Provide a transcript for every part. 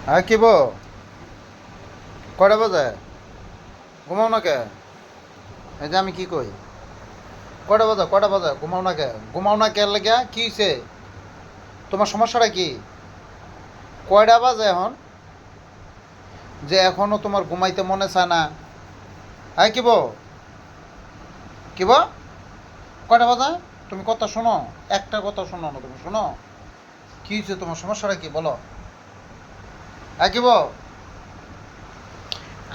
হ্যাঁ কি বো, কয়টা বাজে? ঘুমাও না কে? এই যে আমি কি কই, কয়টা বাজে ঘুমাও না কে? ঘুমাও না কে লেগে কি হয়েছে? তোমার সমস্যাটা কি? কয়টা বাজে এখন যে এখনো তোমার ঘুমাইতে মনে চায় না? হ্যাঁ কি বো, কি বো, কয়টা বাজে? তুমি কথা শোনো, একটা কথা শোনো না, তুমি শোনো। কি হয়েছে, তোমার সমস্যাটা কি বলো? হ্যাঁ কি বো,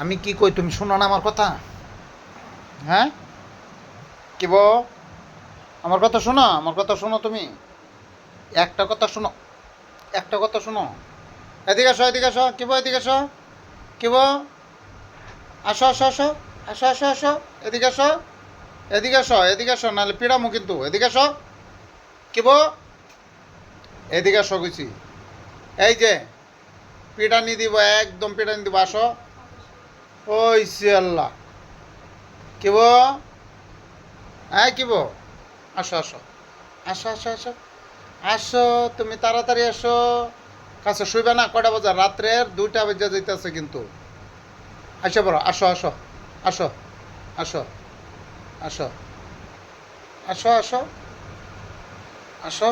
আমি কি কই তুমি শোনো না আমার কথা? হ্যাঁ কি বো, আমার কথা শোনো, আমার কথা শোনো তুমি। একটা কথা শোনো, একটা কথা শোনো। এদিকে আসো, এদিকে আসো, কি বো, এদিকে আসো, কি বো, আসো আসো আসো, আসো আসো আসো, এদিকে আসো, এদিকে আসো, এদিকে আসো, নাহলে পিড়ামো কিন্তু, এদিকে আসো, কি বো, এদিকে আসো কইছি। এই যে পিড়ানি দিব, একদম পিড়ানি দিব, আসো। ওই আল্লাহ, কি বো, হ্যাঁ কি বো, আসো আসো, আসো আসো আসো, আসো, তুমি তাড়াতাড়ি আসো। কাছে শুইবে না? কটা বাজে? রাত্রের 2টা বেজে যাইতেছে কিন্তু। আসো বড়, আসো আসো, আসো আসো, আসো আসো, আসো আসো,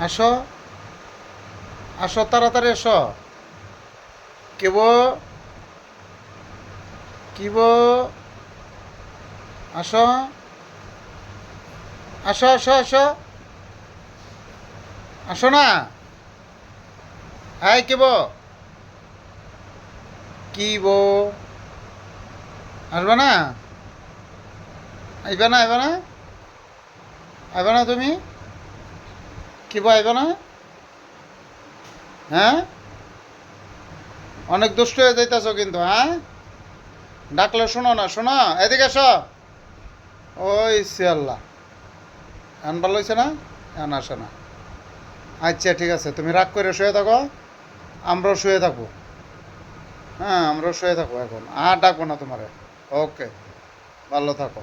আসো আসো, তাড়াতাড়ি আসো। কেব, কিব, আসো আসো আসো আসো, আসো না। হ্যাঁ কেব, কিব, আসবে না? আইবে না, আইবে না, আইবে না তুমি? কিব আইবে না? হ্যাঁ, অনেক দুষ্ট হয়ে যাইতেছো কিন্তু, হ্যাঁ? ডাকলে শোনো না, শোনো, এদিকে এসো। ওই আল্লাহ, এখন ভালো হয়েছে না? এখন আসে না। আচ্ছা ঠিক আছে, তুমি রাগ করে শুয়ে থাকো, আমরাও শুয়ে থাকবো। হ্যাঁ আমরাও শুয়ে থাকবো এখন, আর ডাকবো না তোমারে। ওকে, ভালো থাকো।